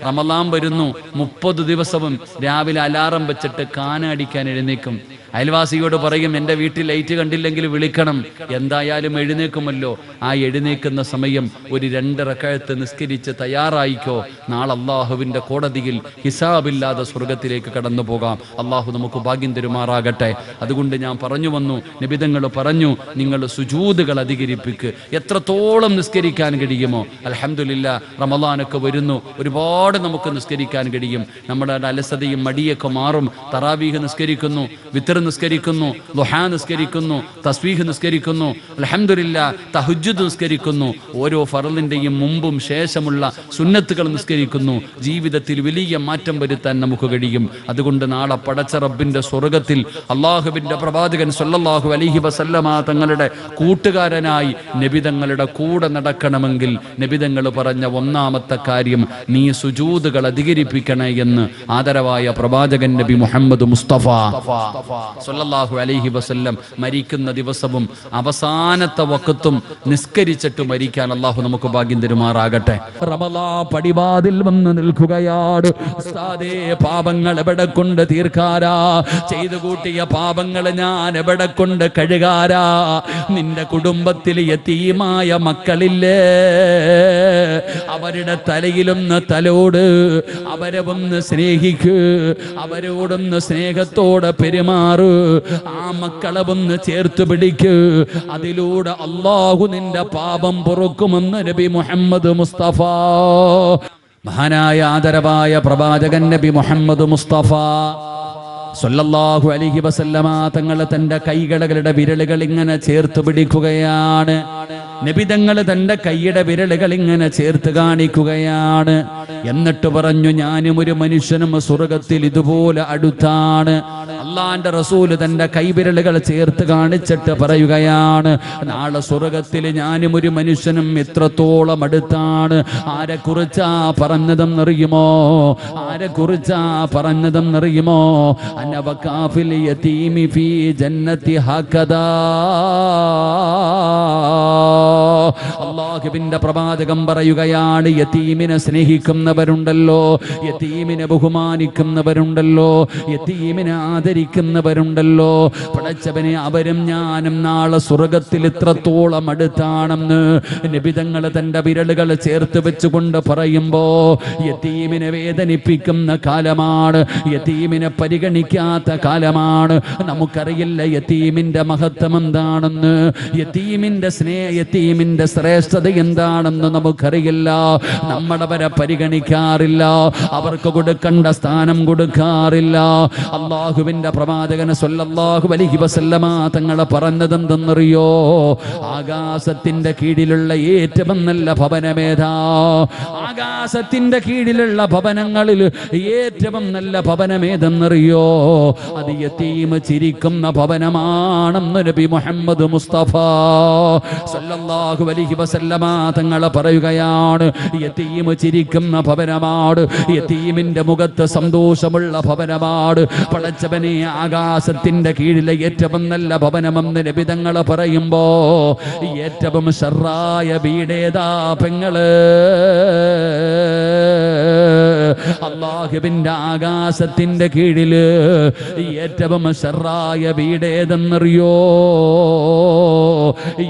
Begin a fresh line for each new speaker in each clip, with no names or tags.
റമളാൻ വരുന്നു, 30 ദിവസവും രാവിലെ അലാറം വെച്ചിട്ട് കാനടിക്കാൻ എഴുന്നേക്കും. അയൽവാസിയോട് പറയും, എൻ്റെ വീട്ടിൽ ലൈറ്റ് കണ്ടില്ലെങ്കിൽ വിളിക്കണം. എന്തായാലും എഴുന്നേക്കുമല്ലോ. ആ എഴുന്നേക്കുന്ന സമയം ഒരു 2 റക്അത്ത് നിസ്കരിച്ച് തയ്യാറായിക്കോ. നാളെ അള്ളാഹുവിൻ്റെ കോടതിയിൽ ഹിസാബില്ലാതെ സ്വർഗത്തിലേക്ക് കടന്നു പോകാം. അള്ളാഹു നമുക്ക് ഭാഗ്യം തരുമാറാകട്ടെ. അതുകൊണ്ട് ഞാൻ പറഞ്ഞു വന്നു, നബിതങ്ങൾ പറഞ്ഞു, നിങ്ങൾ സുജൂദുകൾ അധികരിപ്പിക്ക്. എത്രത്തോളം നിസ്കരിക്കാൻ കഴിയുമോ. അൽഹംദുലില്ലാ, റമളാനൊക്കെ വരുന്നു, ഒരുപാട് നമുക്ക് നിസ്കരിക്കാൻ കഴിയും. നമ്മുടെ അലസതയും മടിയൊക്കെ മാറും. തറാവീഹ് നിസ്കരിക്കുന്നു, വിത്ർ നിസ്കരിക്കുന്നു, ദുഹാ നിസ്കരിക്കുന്നു, തസ്ബീഹ് നിസ്കരിക്കുന്നു, അൽഹംദുലില്ലാ തഹജ്ജുദ് നിസ്കരിക്കുന്നു. ഓരോ ഫർളിന്റെയും മുമ്പും ശേഷമുള്ള സുന്നത്തുകൾ നിസ്കരിക്കുന്നു. ജീവിതത്തിൽ വലിയ മാറ്റം വരുത്താൻ നമുക്ക് കഴിയും. അതുകൊണ്ട് നാളെ പടച്ച റബ്ബിന്റെ സ്വർഗത്തിൽ അള്ളാഹുവിന്റെ പ്രവാചകൻ സ്വല്ലല്ലാഹു അലൈഹി വസല്ലമ തങ്ങളുടെ കൂട്ടുകാരനായി നബിതങ്ങളുടെ കൂടെ നടക്കണമെങ്കിൽ നബിതങ്ങൾ പറഞ്ഞ ഒന്നാമത്തെ കാര്യം, നീ സുജൂദുകൾ അധികരിപ്പിക്കണേ എന്ന് ആദരവായ പ്രവാചകൻ നബി മുഹമ്മദ് മുസ്തഫ സ്വല്ലല്ലാഹു അലൈഹി വസല്ലം മരിക്കുന്ന ദിവസവും അവസാനത്തെ വഖത്തും നിസ്കരിച്ചിട്ട് മരിക്കാൻ അള്ളാഹു നമുക്ക് ഭാഗ്യം തരുമാറാകട്ടെ. റമളാൻ പടിവാതിൽ വന്ന് നിൽക്കുകയാണ്. ഉസ്താദേ, പാപങ്ങൾ എവിടെ കൊണ്ട് തീർക്കാരാ? ചെയ്തു കൂട്ടിയ പാപങ്ങൾ ഞാൻ എവിടെ കൊണ്ട് കഴുകാരാ? നിന്റെ കുടുംബത്തിൽ യതീമായ മക്കളില്ലേ? അവരുടെ തലയിലൊന്ന് തലോട്, അവരെ ഒന്ന് സ്നേഹിക്ക്, അവരോടൊന്ന് സ്നേഹത്തോടെ പെരുമാറ്. ആ മക്കളെ ഒന്ന് ചേർത്ത് പിടിക്ക്. അതിലൂടെ അല്ലാഹു നിന്റെ പാപം പൊറുക്കുമെന്ന് നബി മുഹമ്മദ് മുസ്തഫ. മഹാനായ ആദരവായ പ്രവാചകൻ നബി മുഹമ്മദ് മുസ്തഫ സ്വല്ലല്ലാഹു അലൈഹി വസല്ലമ തങ്ങൾ തന്റെ കൈകളുടെ വിരലുകൾ ഇങ്ങനെ ചേർത്ത് പിടിക്കുകയാണ്. നബി തങ്ങൾ തന്റെ കൈയുടെ വിരലുകൾ ഇങ്ങനെ ചേർത്ത് കാണിക്കുകയാണ്. എന്നിട്ട് പറഞ്ഞു, ഞാനും ഒരു മനുഷ്യനും സ്വർഗത്തിൽ ഇതുപോലെ അടുത്താണ്. അള്ളാന്റെ റസൂല് തന്റെ കൈവിരലുകൾ ചേർത്ത് കാണിച്ചിട്ട് പറയുകയാണ്, നാളെ സ്വർഗത്തിൽ ഞാനും ഒരു മനുഷ്യനും എത്രത്തോളം അടുത്താണ്. ആരെ കുറിച്ചാ പറഞ്ഞതെന്നറിയുമോ? ആരെ കുറിച്ചാ പറഞ്ഞതെന്നറിയുമോ? അനവകാഫിൽ യതീമി ഫീ ജന്നതി ഹകദാ. അല്ലാഹുവിന്റെ പ്രവാചകം പറയുകയാണ്, യതീമിനെ സ്നേഹിക്കുന്നവരുണ്ടല്ലോ, യതീമിനെ ബഹുമാനിക്കുന്നവരുണ്ടല്ലോ, യതീമിനെ ആദരിക്കുന്നവരുണ്ടല്ലോ, പടച്ചവനെ അവരും ഞാനും നാളെ സ്വർഗത്തിൽ ഇത്രത്തോളം അടുത്താണെന്ന് നബിതങ്ങൾ തന്റെ വിരലുകൾ ചേർത്ത് വെച്ചുകൊണ്ട് പറയുമ്പോ, യതീമിനെ വേദനിപ്പിക്കുന്ന കാലമാണ്, യതീമിനെ പരിഗണിക്കാത്ത കാലമാണ്. നമുക്കറിയില്ല യതീമിന്റെ മഹത്വം എന്താണെന്ന്, യതീമിന്റെ യതീമിന്റെ ശ്രേഷ്ഠത എന്താണെന്ന് നമുക്കറിയില്ല. നമ്മളവരെ പരിഗണിക്കാറില്ല, അവർക്ക് കൊടുക്കേണ്ട സ്ഥാനം കൊടുക്കാറില്ല. അള്ളാഹുവിന്റെ പ്രവാചകന് സ്വല്ലല്ലാഹു അലൈഹി വസല്ലമ തങ്ങളെ പറഞ്ഞതെന്തെന്നറിയോ? ആകാശത്തിന്റെ കീഴിലുള്ള ഏറ്റവും നല്ല ഭവനമേതാ? ആകാശത്തിന്റെ കീഴിലുള്ള ഭവനങ്ങളിൽ ഏറ്റവും നല്ല ഭവനമേതെന്നറിയോ? അത് യതീം ചിരിക്കുന്ന ഭവനമാണെന്ന് നബി മുഹമ്മദ് മുസ്തഫ സ്വല്ലല്ലാഹു അലൈഹി വസല്ലമ തങ്ങൾ പറയുകയാണ്. യതീം ചിരിക്കുന്ന ഭവനമാണ്, യതീമിന്റെ മുഖത്ത് സന്തോഷമുള്ള ഭവനമാണ്. പടച്ചവനെ, ആകാശത്തിന്റെ കീഴിലെ ഏറ്റവും നല്ല ഭവനമെന്ന് നബി തങ്ങൾ പറയുമ്പോ ഏറ്റവും ശർറായ വീടേതാ പെങ്ങള്? അല്ലാഹുവിന്റെ ആകാശത്തിന്റെ കീഴില് ഏറ്റവും ശർറായ വീടേതെന്നറിയോ?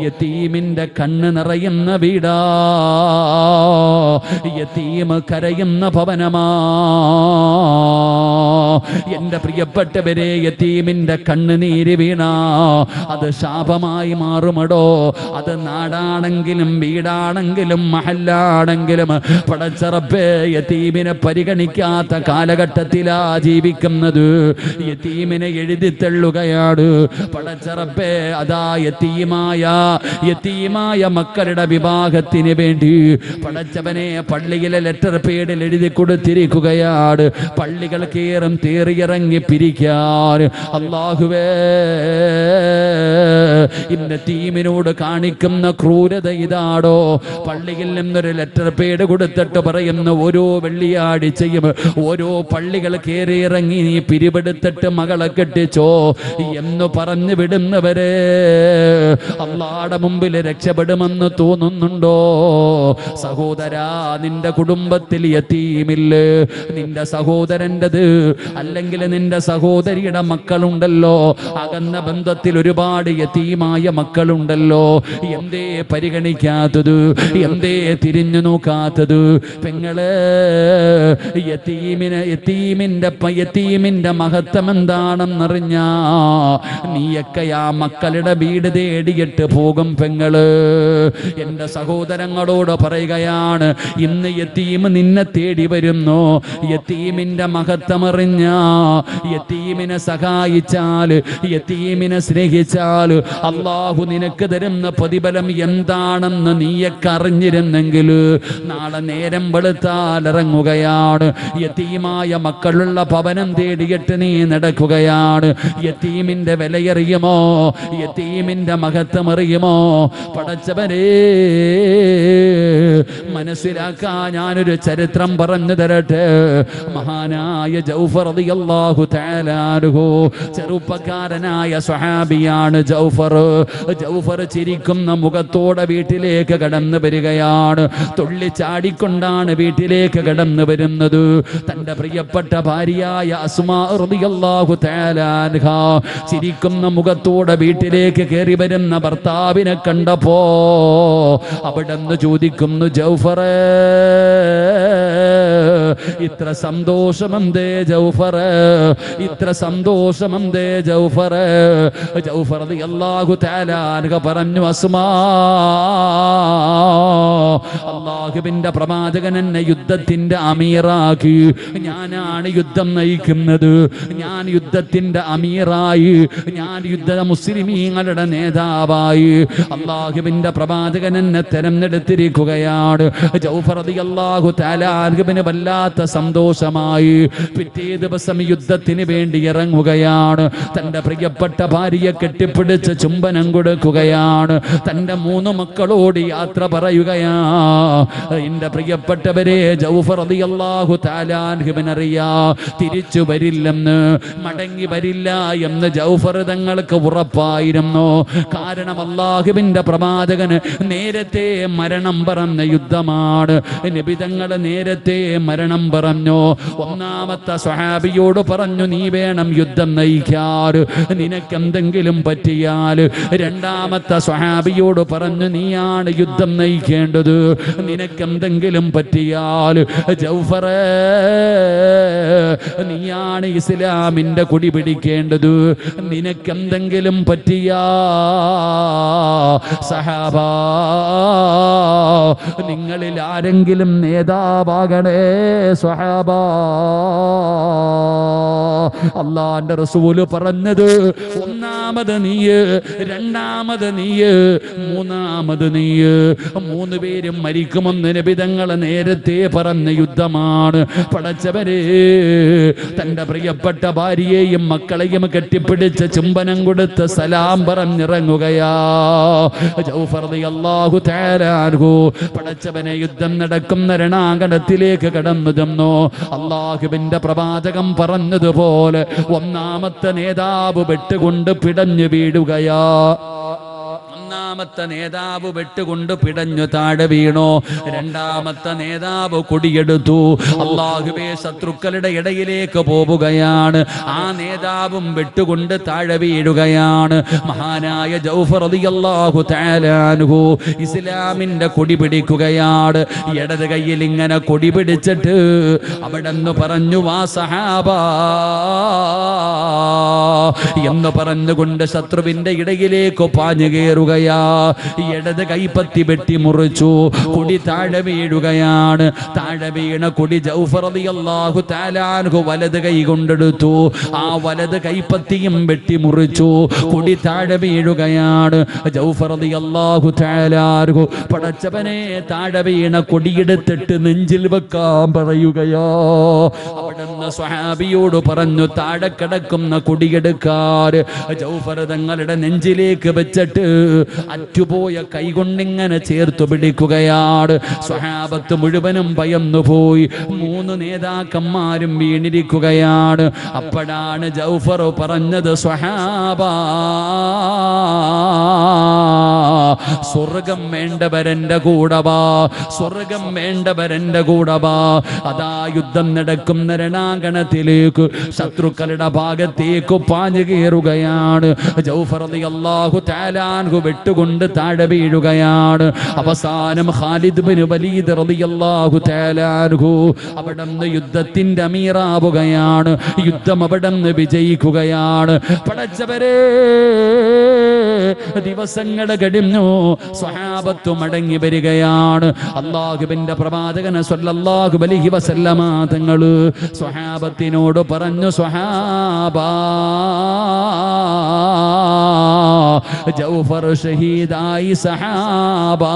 യതീമിന്റെ കണ്ണ് നിറയുന്ന വീടാ, യതീം കരയുന്ന ഭവനമാ. എന്റെ പ്രിയപ്പെട്ടവരെ, യതീമിന്റെ കണ്ണുനീര് വീണ അത് ശാപമായി മാറുമടോ. അത് നാടാണെങ്കിലും വീടാണെങ്കിലും മഹല്ലാണെങ്കിലും പടച്ച റബ്ബേ, യതീമിനെ പരിഗണിക്കാത്ത കാലഘട്ടത്തിലാ ജീവിക്കുന്നത്. യതീമിനെ എഴുതി തള്ളുകയാണ് പടച്ച റബ്ബേ. അതാ യതീമായ മക്കളുടെ വിവാഹത്തിന് വേണ്ടി പടച്ചവനെ പള്ളിയിലെ ലെറ്റർ പേഡിൽ എഴുതി കൊടുത്തിരിക്കുകയാണ്. പള്ളികൾ കയറും തേറിയിറങ്ങി പിരിക്കാൻ. അല്ലാഹുവേ, ഇന്ന ടീമിനോട് കാണിക്കുന്ന ക്രൂരത ഇതാടോ. പള്ളിയിൽ നിന്നൊരു ലെറ്റർ പേഡ് കൊടുത്തിട്ട് പറയുന്ന ഓരോ വെള്ളിയാഴ്ചയും ഓരോ പള്ളികൾ കയറിയിറങ്ങി നീ പിരിവെടുത്തിട്ട് മകളെ കെട്ടിച്ചോ എന്ന് പറഞ്ഞു വിടുന്നവരെ അല്ലാഹുവിന്റെ മുമ്പിൽ രക്ഷപ്പെടുമെന്ന് തോന്നുന്നുണ്ടോ? സഹോദരാ, നിന്റെ കുടുംബത്തിൽ യതീമില്ലേ? നിന്റെ സഹോദരൻ്റെത് അല്ലെങ്കിൽ നിന്റെ സഹോദരിയുടെ മക്കളുണ്ടല്ലോ, അകന്ന ബന്ധത്തിൽ ഒരുപാട് യതീമായ മക്കളുണ്ടല്ലോ. എന്തേ പരിഗണിക്കാത്തത്? എന്തേ തിരിഞ്ഞു നോക്കാത്തത്? പെങ്ങളെ, യതീമിന്റെ മഹത്വം എന്താണെന്നറിഞ്ഞാ നീയൊക്കെ ആ മക്കളുടെ വീട് തേടിയിട്ട് പോകും. പെങ്ങള്, എന്റെ സഹോദരങ്ങളോട് പറയുകയാണ്, ഇന്ന് യതീം നിന്നെ തേടി വരുന്നു. യതീമിന്റെ മഹത്വമറിഞ്ഞ, യതീമിനെ സഹായിച്ചാൽ, യതീമിനെ സ്നേഹിച്ചാൽ അല്ലാഹു നിനക്ക് തരുന്ന പ്രതിഫലം എന്താണെന്ന് നീയൊക്കെ അറിഞ്ഞിരുന്നെങ്കിൽ നാളെ നേരം വെളുത്താൽ ഇറങ്ങുകയാണ്. യതീമായ മക്കളുള്ള ഭവനം തേടിയിട്ട് നീ നടക്കുകയാണ്. യതീമിന്റെ വിലയറിയുമോ? യതീമിന്റെ മഹത്വം അറിയുമോ? പടച്ചവനെ, മനസ്സിലാക്കാൻ ഞാനൊരു ചരിത്രം പറഞ്ഞു തരട്ടെ. മഹാനായ ജൗഫർ റളിയല്ലാഹു തആല അൻഹു, ചെറുപ്പക്കാരനായ സ്വഹാബിയാണ് ജൗഫർ. ജൗഫർ ചിരിക്കുന്ന മുഖത്തോടെ വീട്ടിലേക്ക് കടന്നു വരികയാണ്. തുള്ളിച്ചാടിക്കൊണ്ടാണ് വീട്ടിലേക്ക് കടന്നു വരുന്നത്. തന്റെ പ്രിയപ്പെട്ട ഭാര്യയായ അസ്മാ റളിയല്ലാഹു തആല അൻഹ ചിരിക്കുന്ന മുഖത്തോടെ വീട്ടിലേക്ക് കയറി വരുന്ന ഭർത്താവിനെ കണ്ടപ്പോ അവിടെന്ന് ചോദിക്കുന്നു, ജൗഫറേ, ഇത്ര സന്തോഷമെന്തേ ജൗഫറേ? ഇത്ര സന്തോഷമെന്തേ ജൗഫറേ? ജൗഫർ റളിയല്ലാഹു തആല അൻഹു പറഞ്ഞു, അസ്മാ, അല്ലാഹുവിന്റെ പ്രവാചകൻ എന്നെ യുദ്ധത്തിന്റെ അമീറാക്കി. ഞാനാണ് യുദ്ധം നയിക്കുന്നത്. ഞാൻ യുദ്ധത്തിന്റെ അമീറായി, ഞാൻ മുസ്ലിമീങ്ങളുടെ നേതാവായി അല്ലാഹുവിന്റെ പ്രവാചകൻ എന്നെ തെരഞ്ഞെടുത്തിരിക്കുകയാണ്. ജൗഫർ റളിയല്ലാഹു തആല അൻഹുവിന് വല്ലാത്ത സന്തോഷമായി. പിറ്റേ ദിവസം യുദ്ധത്തിന് വേണ്ടി ഇറങ്ങുകയാണ്. തന്റെ പ്രിയപ്പെട്ട ഭാര്യയെ കെട്ടിപ്പിടിച്ച് ചുംബനം കൊടുക്കുകയാണ്. തന്റെ 3 മക്കളോട് യാത്ര പറയുകയാ. എന്റെ പ്രിയപ്പെട്ടവരെ, ജൗഫർ റളിയല്ലാഹു തആല അൻഹുവിനറിയാ തിരിച്ചു വരില്ലെന്ന്, മടങ്ങി വരില്ല എന്ന് ജൗഫർ തങ്ങൾക്ക് ഉറപ്പായിരുന്നു. കാരണം അല്ലാഹുവിന്റെ പ്രവാചകന് നേരത്തെ മരണം പറഞ്ഞ യുദ്ധമാണ്. നബി തങ്ങൾ നേരത്തെ മരണം പറഞ്ഞു. ഒന്നാമത്തെ സ്വഹാബിയോട് പറഞ്ഞു, നീ വേണം യുദ്ധം നയിക്കാൻ, നിനക്കെന്തെങ്കിലും പറ്റിയാൽ. രണ്ടാമത്തെ സ്വഹാബിയോട് പറഞ്ഞു, നീയാണ് യുദ്ധം നയിക്കേണ്ടത്, നിനക്കെന്തെങ്കിലും പറ്റിയാൽ. ജൗഫറേ, നീയാണ് ഇസ്ലാമിന്റെ കൊടി പിടിക്കേണ്ടത്, നിനക്കെന്തെങ്കിലും പറ്റിയാ സഹാബാ, നിങ്ങളിൽ ആരെങ്കിലും നേതാവാകണേ സ്വഹാബാ. അല്ലാഹുവിന്റെ റസൂല് പറഞ്ഞത്, ഒന്നാമത് നീയ്, രണ്ടാമത് നീയ്, മൂന്നാമത് നീയ്. 3 പേരും മരിക്കുമെന്ന് നബി തങ്ങൾ നേരത്തെ പറഞ്ഞ യുദ്ധമാണ്. പടച്ചവരെ, തന്റെ പ്രിയപ്പെട്ട ഭാര്യയെയും മക്കളെയും കെട്ടിപ്പിടിച്ച് ചുംബനം കൊടുത്ത് സലാം പറഞ്ഞിറങ്ങുകയാ ജൗഫർ റളിയല്ലാഹു തആല അൻഹു. പടച്ചവനെ, യുദ്ധം നടക്കുന്ന രണാങ്കണത്തിലേക്ക് കടന്നു ചെന്നു. അല്ലാഹുവിന്റെ പ്രവാചകൻ പറഞ്ഞതുപോലെ ഒന്നാമത്തെ നേതാവ് വെട്ടുകൊണ്ട് പിടഞ്ഞു വീഴുകയാ. ഒന്നാമത്തെ നേതാവ് വെട്ടുകൊണ്ട് പിടഞ്ഞു താഴെ വീണു. രണ്ടാമത്തെ നേതാവ് കൊടിയെടുത്തു. അല്ലാഹുവേ, ശത്രുക്കളുടെ ഇടയിലേക്ക് പോവുകയാണ്. ആ നേതാവും വെട്ടുകൊണ്ട് താഴെ വീഴുകയാണ്. മഹാനായ ജൗഫർ റളിയല്ലാഹു തആല അൻഹു ഇസ്ലാമിന്റെ കൊടി പിടിക്കുകയാണ്. ഇടത് കയ്യിൽ ഇങ്ങനെ കൊടി പിടിച്ചിട്ട് അവിടെന്ന് പറഞ്ഞു, വാ സഹാബാ എന്ന് പറഞ്ഞുകൊണ്ട് ശത്രുവിന്റെ ഇടയിലേക്ക് പാഞ്ഞു കയറുകയാ. ഇടത് കൈപ്പത്തി വെട്ടി മുറിച്ചു. കൊടി താഴെ വീഴുകയാണ്. താഴെ വീണ കൊടി ജൗഫർ റളിയല്ലാഹു തആല അൻഹു വലത് കൈ കൊണ്ടെടുത്തു. ആ വലത് കൈപ്പത്തിയും വെട്ടി മുറിച്ചു. കൊടി താഴെ വീഴുകയാണ്. ജൗഫർ റളിയല്ലാഹു തആല അൻഹു പടച്ചവനെ, താഴെ വീണ കൊടിയെടുത്തിട്ട് നെഞ്ചിൽ വെക്കാൻ പറയുകയോ. അവിടുന്ന് സ്വഹാബിയോട് പറഞ്ഞു, താഴെ കിടക്കുന്ന കുടിയെടുക്കാർ. ജൗഫർ തങ്ങളുടെ നെഞ്ചിലേക്ക് വെച്ചിട്ട് അറ്റുപോയ കൈകൊണ്ടിങ്ങനെ ചേർത്തു പിടിക്കുകയാണ്. സ്വഹാബത്ത് മുഴുവനും ഭയന്നുപോയി. 3 നേതാക്കന്മാരും വീണിരിക്കുകയാണ്. അപ്പോഴാണ് ജൗഫർ പറഞ്ഞത്, സ്വഹാബ, സ്വർഗം വേണ്ടവരെന്റെ കൂടെ വാ, സ്വർഗം വേണ്ടവരെന്റെ കൂടെ വാ. അതാ യുദ്ധം നടക്കുന്ന രണാങ്കണത്തിലേക്ക് ശത്രുക്കളുടെ ഭാഗത്തേക്ക് പാഞ്ഞു കയറുകയാണ്. ജൗഫർ റളിയല്ലാഹു തആല അൻഹു വെട്ടുകൊണ്ട് താഴെ വീഴുകയാണ്. അവസാനം ഖാലിദ് ബിൻ വലീദ് റളിയല്ലാഹു തആല അൻഹു അവിടുന്ന് യുദ്ധത്തിന്റെ അമീറാവുകയാണ്. യുദ്ധം അവിടുന്ന് വിജയിക്കുകയാണ്. പടച്ചവരെ, ദിവസങ്ങൾ കഴിഞ്ഞു. സ്വഹാബത്ത് മടങ്ങി വരികയാണ്. അല്ലാഹുവിന്റെ പ്രവാചകൻ സ്വല്ലല്ലാഹു അലൈഹി വസല്ലമ തങ്ങൾ സ്വഹാബത്തിനോട് പറഞ്ഞു, സ്വഹാബാ, ജൗഫർ ഷഹീദായി സഹാബാ,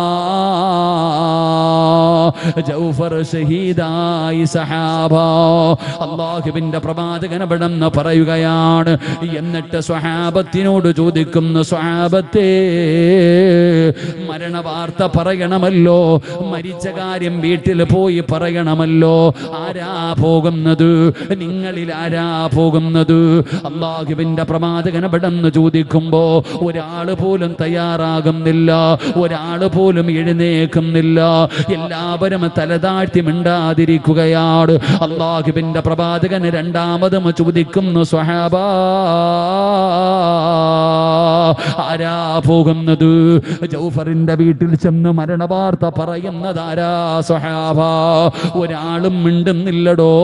ജൗഫർ ഷഹീദായി സഹാബാ. അല്ലാഹുവിന്റെ പ്രവാചകൻ അവിടുന്ന് പറയുകയാണ്. എന്നിട്ട് സ്വഹാബത്തിനോട് ചോദിക്കുന്നു, സ്വഹാബത്തേ, മരണവാർത്ത പറയണമല്ലോ, മരിച്ച കാര്യം വീട്ടിൽ പോയി പറയണമല്ലോ. ആരാ പോകുന്നത്? നിങ്ങളിൽ ആരാ പോകുന്നത്? അല്ലാഹുവിന്റെ പ്രവാചകൻ അവിടുന്ന് ചോദിക്കുമ്പോ ഒരാൾ പോലും തയ്യാറാകുന്നില്ല, ഒരാൾ പോലും എഴുന്നേക്കുന്നില്ല. എല്ലാവരും തലതാഴ്ത്തി മിണ്ടാതിരിക്കുകയാണ്. അല്ലാഹുവിന്റെ പ്രവാചകൻ രണ്ടാമതും ചോദിക്കുന്നു, സ്വഹാബാ, ആരാ പോകുന്നത്? ജൗഫറിന്റെ വീട്ടിൽ ചെന്ന് മരണവാർത്ത പറയുന്നത് ആരാ? സ്വഹാബാ. ഒരാളും മിണ്ടുന്നില്ലടോ.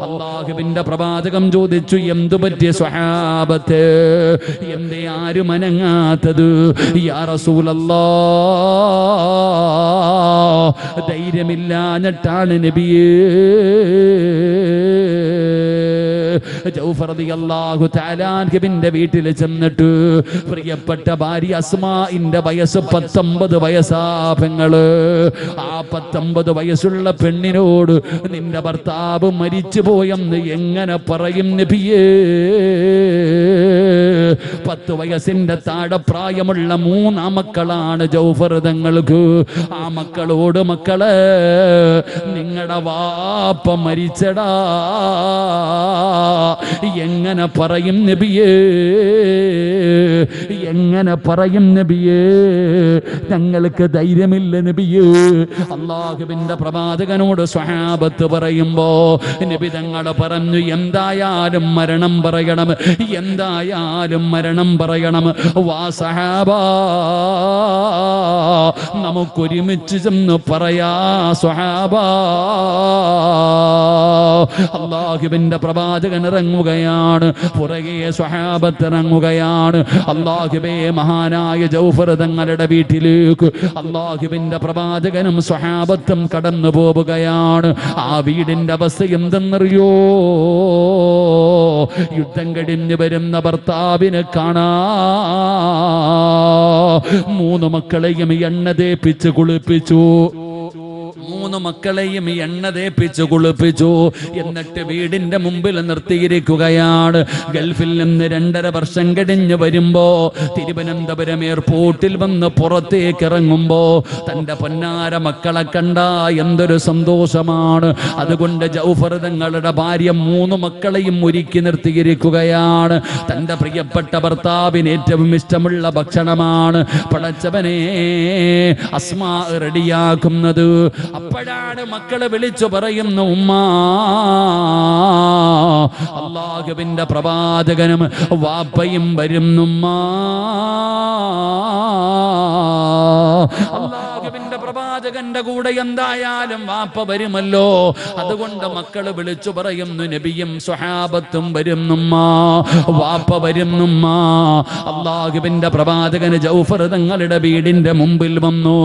അല്ലാഹുവിന്റെ പ്രവാചകം ചോദിച്ചു, എന്തു പറ്റിയ സ്വഹാബത്ത്? എന്തേ ആരും അനങ്ങാത്തത്? യാ റസൂലല്ലാഹ്, ധൈര്യമില്ലാഞ്ഞിട്ടാണ് നബിയേ. ജൗഫർ റളിയല്ലാഹു തആല അൻഹുവിന്റെ വീട്ടിൽ ചെന്നിട്ട് പ്രിയപ്പെട്ട ഭാര്യ അസ്മാഇന്റെ വയസ്സ് 19 വയസ്സാ പെങ്ങള്. ആ 19 വയസ്സുള്ള പെണ്ണിനോട് നിന്റെ ഭർത്താവ് മരിച്ചു പോയെന്ന് എങ്ങനെ പറയും നബിയേ? 10 വയസ്സിന്റെ താഴെ പ്രായമുള്ള 3 മക്കളാണ് ജൗഫർ തങ്ങൾക്ക്. ആ മക്കളോട്, മക്കളെ, നിങ്ങളുടെ വാപ്പ മരിച്ചടാ, എങ്ങനെ പറയും നബിയേ? എങ്ങനെ പറയും നബിയേ? ഞങ്ങൾക്ക് ധൈര്യമില്ല നബിയേ. അല്ലാഹുവിന്റെ പ്രവാചകനോട് സ്വഹാബത്ത് പറയുമ്പോ നബി തങ്ങൾ പറഞ്ഞു, എന്തായാലും മരണം പറയണം, എന്തായാലും മരണം പറയണം. വാ സഹാബാ, നമുക്കൊരുമിച്ച് ചെന്ന് പറയാ സ്വഹാബാ. അല്ലാഹുവിന്റെ പ്രവാചകൻ ഇറങ്ങുകയാണ്, പുറകെ സ്വഹാബത്ത് ഇറങ്ങുകയാണ്. അല്ലാഹുവേ, മഹാനായ ജൗഫർ തങ്ങളുടെ വീട്ടിലേക്ക് അല്ലാഹുവിന്റെ പ്രവാചകനും സ്വഹാബത്തും കടന്നു പോവുകയാണ്. ആ വീടിന്റെ അവസ്ഥ എന്തെന്നറിയോ? യുദ്ധം കഴിഞ്ഞ് വരുന്ന ഭർത്താവിനെ കാണാ, 3 മക്കളെയും എണ്ണ തേപ്പിച്ച് കുളിപ്പിച്ചു. 3 മക്കളെയും എണ്ണ തേപ്പിച്ചു കുളിപ്പിച്ചു. എന്നിട്ട് വീടിന്റെ മുമ്പിൽ നിർത്തിയിരിക്കുകയാണ്. ഗൾഫിൽ നിന്ന് 2.5 വർഷം കഴിഞ്ഞ് വരുമ്പോ തിരുവനന്തപുരം എയർപോർട്ടിൽ വന്ന് പുറത്തേക്ക് ഇറങ്ങുമ്പോ തന്റെ പൊന്നാര മക്കളെ കണ്ട എന്തൊരു സന്തോഷമാണ്. അതുകൊണ്ട് ജൗഫർ തങ്ങളുടെ ഭാര്യ 3 മക്കളെയും ഒരുക്കി നിർത്തിയിരിക്കുകയാണ്. തന്റെ പ്രിയപ്പെട്ട ഭർത്താവിന് ഏറ്റവും ഇഷ്ടമുള്ള ഭക്ഷണമാണ് പടച്ചവനെ അസ്മാ റെഡിയാക്കുന്നത്. അപ്പോഴാണ് മക്കളെ വിളിച്ചു പറയുന്നു, ഉമ്മ, അല്ലാഹുവിന്റെ പ്രവാചകനും വാപ്പയും വരുന്നുമ്മ. അല്ലാഹുവിന്റെ പ്രവാചകന്റെ കൂടെ എന്തായാലും വാപ്പ വരുമല്ലോ. അതുകൊണ്ട് മക്കള് വിളിച്ചു പറയുന്നു, നബിയും സ്വഹാബത്തും വരുന്നുമ്മ, വാപ്പ വരുന്നുമ്മ. അല്ലാഹുവിന്റെ പ്രവാചകന് ജൗഫർ തങ്ങളുടെ വീടിന്റെ മുമ്പിൽ വന്നു.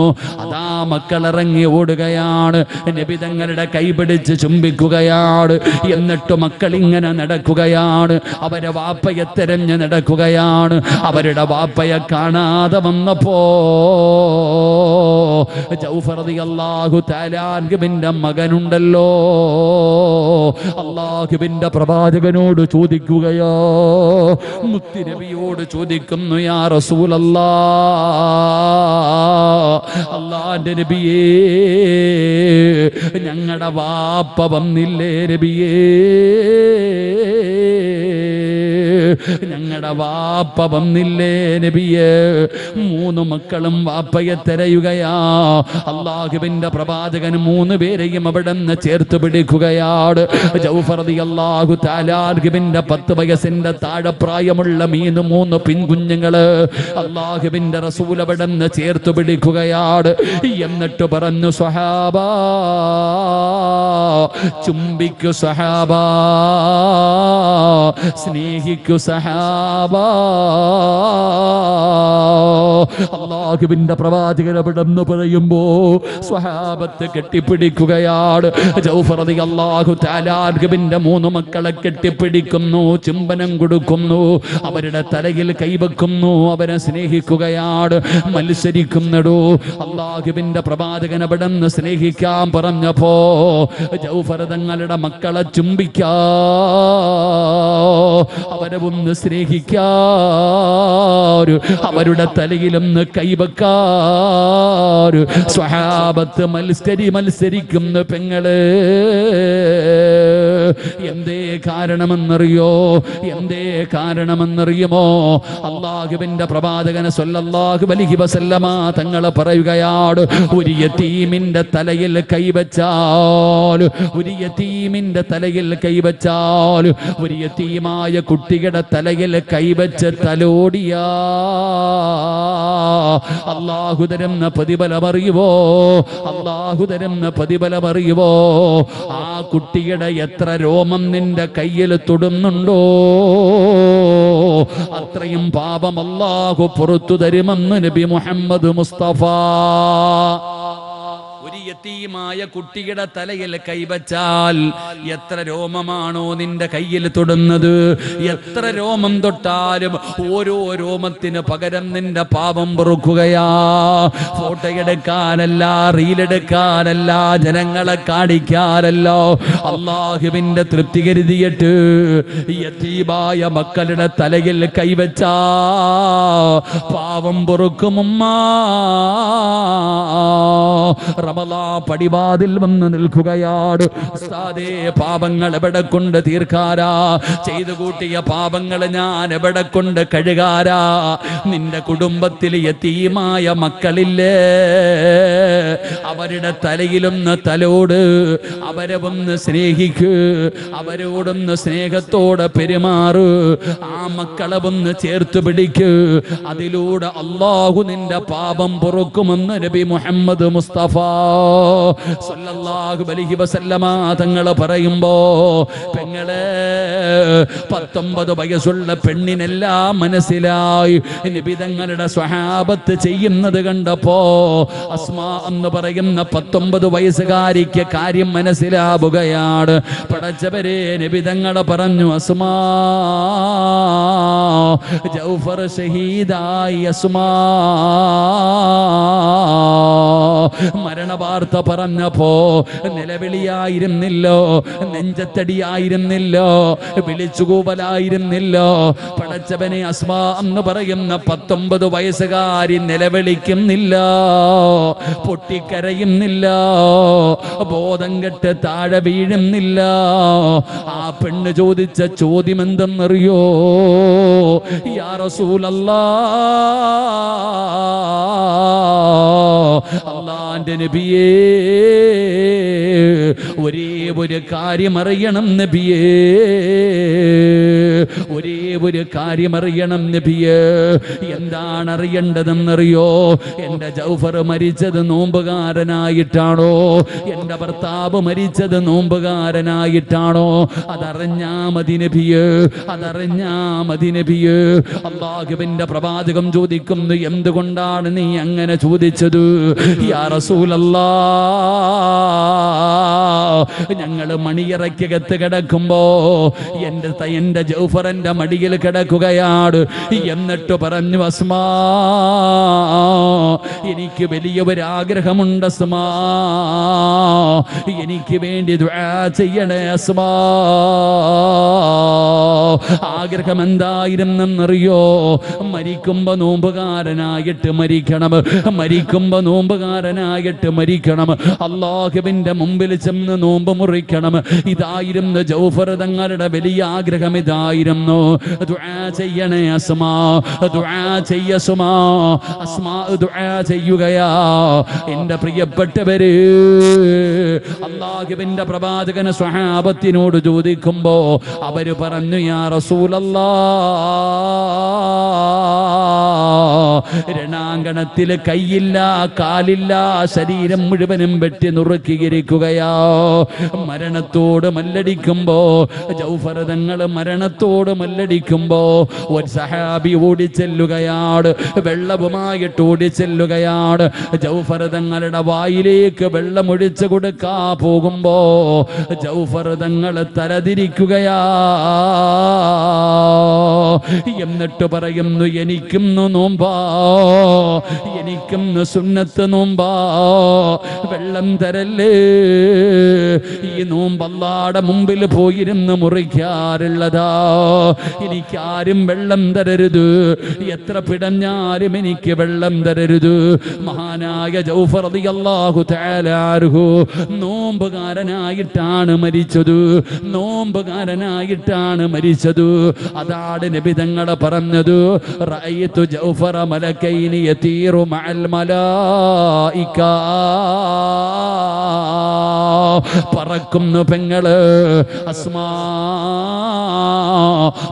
അതാ മക്കൾ ഇറങ്ങി ഓടുകയാണ്. നബി തങ്ങളുടെ കൈപിടിച്ച് ചുംബിക്കുകയാണ്. എന്നിട്ട് മക്കൾ ഇങ്ങനെ നടക്കുകയാണ്. അവരെ വാപ്പയെ തെരഞ്ഞു നടക്കുകയാണ്. അവരുടെ വാപ്പയെ കാണാതെ വന്നപ്പോ ജൗഫർ റളിയല്ലാഹു തആല അൻഹുവിന്റെ മകനുണ്ടല്ലോ, അല്ലാഹുവിന്റെ പ്രവാചകനോട് ചോദിക്കുകയോ, മുത്തുനബിയോട് ചോദിക്കുന്നു, യാ റസൂലല്ലാഹ്, അല്ലാഹുവിന്റെ നബിയേ, ഞങ്ങളുടെ വാപ്പ വന്നില്ലേ നബിയേ, ഞങ്ങളുടെ വാപ്പ വന്നില്ലേ നബിയേ. 3 മക്കളും വാപ്പയെ തിരയുകയാ. അല്ലാഹുവിന്റെ പ്രവാചകൻ 3 പേരെയും അവിടെ നിന്ന് ചേർത്ത് പിടിക്കുകയാണ്. ജൗഫർ റളിയല്ലാഹു തആല അൻഹുവിന്റെ 10 വയസ്സിന്റെ താഴെ പ്രായമുള്ള 3 പിൻകുഞ്ഞുങ്ങള് അല്ലാഹുവിന്റെ റസൂൽ അവിടെ നിന്ന് ചേർത്ത് പിടിക്കുകയാണ്. എന്നിട്ട് പറഞ്ഞു, സ്വഹാബാ, ചുംബിക്കു സ്വഹാബാ, സ്നേഹിക്കു സഹാബാ. അല്ലാഹുവിന്റെ പ്രവാചകൻ അവിടെ നിന്ന് പറയുമ്പോ സ്വഹാബത്ത് കെട്ടിപ്പിടിക്കുകയാണ്. ജൗഫർ റളിയല്ലാഹു തആല അൻഹുവിന്റെ 3 മക്കളെ കെട്ടിപ്പിടിക്കുന്നു, ചുംബനം കൊടുക്കുന്നു, അവരുടെ തലയിൽ കൈവെക്കുന്നു, അവരെ സ്നേഹിക്കുകയാണ്, മത്സരിക്കുന്നടോ. അല്ലാഹുവിന്റെ പ്രവാചകൻ അവിടെ നിന്ന് സ്നേഹിക്കാൻ പറഞ്ഞപ്പോ ജൗഫർ തങ്ങളുടെ മക്കളെ ചുംബിക്കാ, അവരെ ഒന്ന് സ്നേഹിക്കാറ്, അവരുടെ തലയിലൊന്ന് കൈവക്കാറ്. സ്വഹാബത്ത് മത്സരിക്കുന്ന പെങ്ങള്. എന്തേ കാരണമെന്നറിയോ? എന്തേ കാരണമെന്നറിയുമോ? അല്ലാഹുവിന്റെ പ്രവാചകൻ സ്വല്ലല്ലാഹു അലൈഹി വസല്ലമ തങ്ങളെ പറയുകയാണ്, ഒരു യതീമിന്റെ തലയിൽ കൈവച്ചാൽ, ഒരു യതീമിന്റെ തലയിൽ കൈവച്ചാൽ, ഒരു യതീമായ കുട്ടിയുടെ തലയിൽ കൈവച്ച് തലോടിയാ അല്ലാഹു തരുന്ന പ്രതിഫലമറിയുവോ? അല്ലാഹു തരുന്ന പ്രതിഫലമറിയുവോ? ആ കുട്ടിയുടെ എത്ര രോമം നിന്റെ കയ്യിൽ തൊടുന്നുണ്ടോ അത്രയും പാപം അല്ലാഹു പുറത്തു തരുമെന്ന് നബി മുഹമ്മദ് മുസ്തഫ. യതീമായ കുട്ടിയുടെ തലയിൽ കൈവച്ചാൽ എത്ര രോമമാണോ നിന്റെ കയ്യിൽ തൊടുന്നത്, എത്ര രോമം തൊട്ടാലും ഓരോ രോമത്തിന് പകരം നിന്റെ പാപം പൊറുക്കുകയാ. ഫോട്ടോ എടുക്കാനല്ല, റീലെടുക്കാനല്ല, ജനങ്ങളെ കാണിക്കാനല്ല, അല്ലാഹുവിന്റെ തൃപ്തി കരുതിയിട്ട് യതീമായ മക്കളുടെ തലയിൽ കൈവച്ചാ പാപം പൊറുക്കുമുമ്മ. റമളാൻ പടിവാതിൽ വന്ന് നിൽക്കുകയാണ്. ഉസ്താദേ, പാപങ്ങൾ എവിടെ കൊണ്ട് തീർക്കാരാ? ചെയ്തു കൂട്ടിയ പാപങ്ങൾ ഞാൻ എവിടെ കൊണ്ട് കഴുകാരാ? നിന്റെ കുടുംബത്തിൽ യതീമായ മക്കളില്ലേ? അവരുടെ തലയിലൊന്ന് തലോട്, അവരെ ഒന്ന് സ്നേഹിക്ക്, അവരോടൊന്ന് സ്നേഹത്തോടെ പെരുമാറ്, ആ മക്കളെ ഒന്ന് ചേർത്ത് പിടിക്ക്. അതിലൂടെ അല്ലാഹു നിന്റെ പാപം പൊറുക്കുമെന്ന് നബി മുഹമ്മദ് മുസ്തഫ സല്ലല്ലാഹു അലൈഹി വസല്ലമ തങ്ങൾ പറയുമ്പോ, പെങ്ങളെ, 19 വയസ്സുള്ള പെണ്ണിനെല്ലാം മനസ്സിലായി. നബി തങ്ങളുടെ സ്വഹാബത്ത് ചെയ്യുന്നത് കണ്ടപ്പോ അസ്മാ എന്ന് പറയുന്ന 19 വയസ്സുകാരിക്ക് കാര്യം മനസ്സിലാവുകയാണ്. പടച്ചവരെ, നബി തങ്ങൾ പറഞ്ഞു, അസ്മാ, ജൗഫർ ഷഹീദായി. അസ്മാ മരണവാർത്ത പറഞ്ഞപ്പോ നിലവിളിയായിരുന്നില്ലോ, നെഞ്ചത്തടിയായിരുന്നില്ലോ, വിളിച്ചുകൂവലായിരുന്നില്ലോ. പടച്ചവനെ, അസ്മാ എന്ന് പറയുന്ന 19 വയസ്സുകാരി നിലവിളിക്കുന്നില്ല, പൊട്ടിക്കരയുന്നില്ല, ബോധം കെട്ട് താഴെ വീഴുന്നില്ല. ആ പെണ്ണ് ചോദിച്ച ചോദ്യം എന്തെന്നറിയോ? യാ റസൂലല്ലാഹ്, അല്ലാഹുവിന്റെ നബിയേ, ഒരേ ഒരു കാര്യം അറിയണം നബിയേ, ഒരേ ഒരു കാര്യം അറിയണം നബിയേ. എന്താണ് അറിയേണ്ടതെന്നറിയോ? എന്റെ ജൗഫർ മരിച്ചത് നോമ്പുകാരനായിട്ടാണോ? എന്റെ ഭർത്താവ് മരിച്ചത് നോമ്പുകാരനായിട്ടാണോ? അതറിഞ്ഞാ മതി നബിയേ, അതറിഞ്ഞാ മതി നബിയേ. അല്ലാഹുവിന്റെ പ്രവാചകം ചോദിക്കുന്നു, എന്തുകൊണ്ടാണ് നീ അങ്ങനെ ചോദിച്ചത്? യാ റസൂലല്ലാഹ്, ഞങ്ങൾ മണിയറയ്ക്കകത്ത് കിടക്കുമ്പോ എന്റെ ജൗഫറിന്റെ മടിയിൽ കിടക്കുകയാണ്. എന്നിട്ട് പറഞ്ഞു, അസ്മാ, എനിക്ക് വലിയ ഒരു ആഗ്രഹമുണ്ട് അസ്മാ, എനിക്ക് വേണ്ടി ദുആ ചെയ്യണേ അസ്മാ. ആഗ്രഹം എന്തായിരുന്നെന്നറിയോ? മരിക്കുമ്പോ നോമ്പുകാരനായിട്ട് മരിക്കണം, മരിക്കുമ്പോ നോമ്പുകാരനായിട്ട് മരിക്കണം, അല്ലാഹുവിന്റെ മുമ്പിൽ ചെന്ന് നോമ്പ് മുറിക്കണം. ഇതായിരുന്നു ജൗഫർ തങ്ങളുടെ വലിയ ആഗ്രഹം. ഇതായിരുന്നു. ദുആ ചെയ്യണേ അസ്മാ, ദുആ ചെയ്യ അസ്മാ. അസ്മാ ദുആ ചെയ്യുകയാ. എന്റെ പ്രിയപ്പെട്ടവര്, അല്ലാഹുവിന്റെ പ്രവാചകൻ സ്വഹാബത്തിനോട് ചോദിക്കുമ്പോ അവര് പറഞ്ഞു, യാ റസൂലല്ലാഹ്, രണാങ്കണത്തിൽ കൈയില്ല, കാലില്ല, ശരീരം മുഴുവനും വെട്ടി നുറുക്കിയിരിക്കുകയാ. മരണത്തോട് മല്ലടിക്കുമ്പോ, ജൗഫർ തങ്ങൾ മരണത്തോട് മല്ലടിക്കുമ്പോ ഒരു സഹാബി ഓടിച്ചെല്ലുകയാണ്, വെള്ളവുമായിട്ട് ഓടിച്ചെല്ലുകയാണ്. ജൗഫർ തങ്ങളുടെ വായിലേക്ക് വെള്ളമൊഴിച്ചു കൊടുക്കാ പോകുമ്പോ ജൗഫർ തങ്ങൾ തലതിരിക്കുകയാ. എന്നിട്ട് പറയുന്നു, എനിക്കിന്ന് നോമ്പാ, എനിക്കിന്ന് സുന്നത്ത് നോമ്പാ, വെള്ളം തരല്ലേ. ഈ നോമ്പ് അല്ലാഹുവിന്റെ മുമ്പിൽ പോയിരുന്ന് മുറിക്കാറുള്ളതാ. എനിക്കാരും വെള്ളം തരരുത്, എത്ര പിടഞ്ഞാലും എനിക്ക് വെള്ളം തരരുത്. മഹാനായ ജൗഫർ റളിയല്ലാഹു തആല അൻഹു നോമ്പുകാരനായിട്ടാണ് മരിച്ചത്, നോമ്പുകാരനായിട്ടാണ് മരിച്ചത്. അതാണ് നബി തങ്ങൾ പറഞ്ഞത്, റഅയ്തു ജൗഫറ മലക്കൈനി യതീറു മഅൽ മലായിക. പറക്കുന്നു പെങ്ങള് അസ്മാ,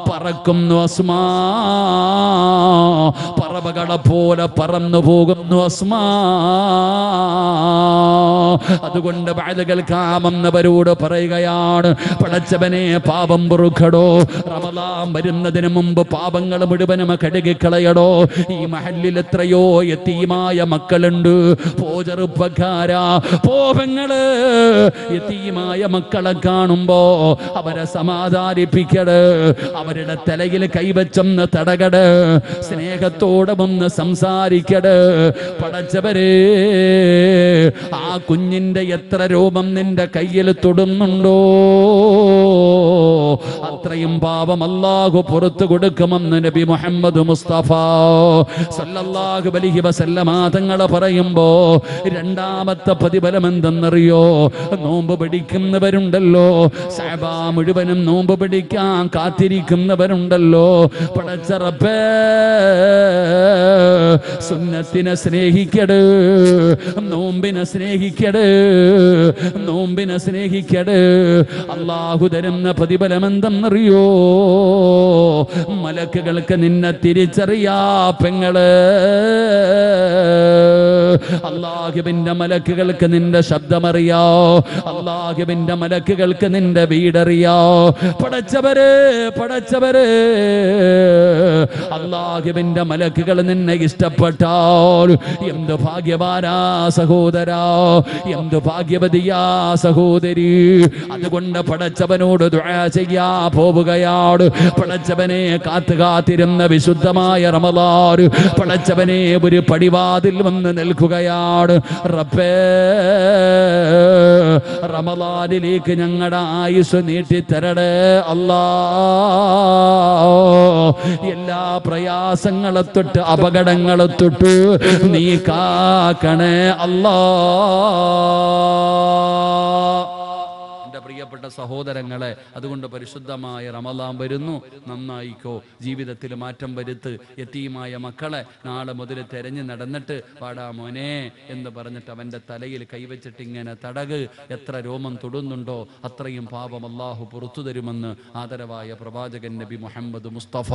പറക്കുന്നു അസ്മാ, പറവകളെ പോലെ പറന്നു പോകുന്നു അസ്മാ. അതുകൊണ്ട് ബാലകൾ കാമെന്നവരോട് പറയുകയാണ്, പടച്ചവനെ പാപം പൊറുക്കടോ, റമളാൻ വരുന്നതിന് മുമ്പ് പാപങ്ങൾ മുഴുവനും കഴുകിക്കളയടോ. ഈ മഹല്ലിൽ എത്രയോ യതീമായ മക്കളുണ്ട്. പോ ചെറുപ്പക്കാരാ, പോ പെങ്ങള്, യതീമായ മക്കളെ കാണുമ്പോ അവരെ സമാധാനിപ്പിക്കട്, അവരുടെ തലയിൽ കൈവച്ചൊന്ന് തടകട്, സ്നേഹത്തോടെ ഒന്ന് സംസാരിക്കട്. പടച്ചവരെ, ആ കുഞ്ഞിന്റെ എത്ര രൂപം നിന്റെ കയ്യിൽ തൊടുന്നുണ്ടോ അത്രയും പാപം അല്ലാഹു പുറത്തു കൊടുക്കുമെന്ന് നബി മുഹമ്മദ് മുസ്തഫ സല്ലല്ലാഹു അലൈഹി വസല്ലമ തങ്ങൾ പറയുമ്പോ രണ്ടാമത്തെ പ്രതിഫലം എന്തെന്നറിയോ? നോമ്പ് പിടിക്കുന്നവരുണ്ടല്ലോ, ശഅബാ മുഴുവനും നോമ്പ് പിടിക്കാൻ കാത്തിരിക്കുന്നവരുണ്ടല്ലോ, പടച്ച റബ്ബേ, സുന്നത്തിനെ സ്നേഹിക്കട്, നോമ്പിനെ സ്നേഹിക്കട്, നോമ്പിനെ സ്നേഹിക്കട്. അല്ലാഹു തരുന്ന പ്രതിഫലം എന്തെന്നറിയോ? മലക്കുകൾക്ക് നിന്നെ തിരിച്ചറിയാ പെങ്ങള്. അല്ലാഹുവിന്റെ മലക്കുകൾക്ക് നിന്റെ ശബ്ദമറിയോ? അല്ലാഹുവിന്റെ മലക്കുകൾക്ക് നിന്റെ വീടറിയോ? പടച്ചവരെ, പടച്ചവരെ, അല്ലാഹുവിന്റെ മലക്കുകൾ നിന്നെ ഇഷ്ടപ്പെട്ടാൽ എന്ത് ഭാഗ്യവാനാ സഹോദരാ, എന്ത് ഭാഗ്യവതിയാ സഹോദരി. അതുകൊണ്ട് പടച്ചവനോട് ദുആ ചെയ്യാ പോവുകയാണ്. പടച്ചവനെ കാത്തിരുന്ന വിശുദ്ധമായ റമളാൻ, പടച്ചവനെ ഒരു പടിവാതിൽ വന്ന് നിൽക്കുകയാണ്. റബ്ബേ, റമളാനിലേക്ക് ഞങ്ങളുടെ ആയുസ് നീട്ടിത്തരണേ അല്ലാ. എല്ലാ പ്രയാസങ്ങളെ തൊട്ട് അപകടങ്ങളെ തൊട്ട് നീ കാക്കണേ അല്ലാ. പ്രിയപ്പെട്ട സഹോദരങ്ങളെ, അതുകൊണ്ട് പരിശുദ്ധമായ റമളാൻ വരുന്നു, നന്നായിക്കോ, ജീവിതത്തിൽ മാറ്റം വരുത്ത്. യതീമായ മക്കളെ നാളെ മുതൽ തെരഞ്ഞു നടന്നിട്ട് വാടാ മോനെ എന്ന് പറഞ്ഞിട്ട് അവന്റെ തലയിൽ കൈവച്ചിട്ട് ഇങ്ങനെ തടക്. എത്ര രോമം തൊടുന്നുണ്ടോ അത്രയും പാപം അല്ലാഹു പുറത്തു തരുമെന്ന് ആദരവായ പ്രവാചകൻ നബി മുഹമ്മദ് മുസ്തഫ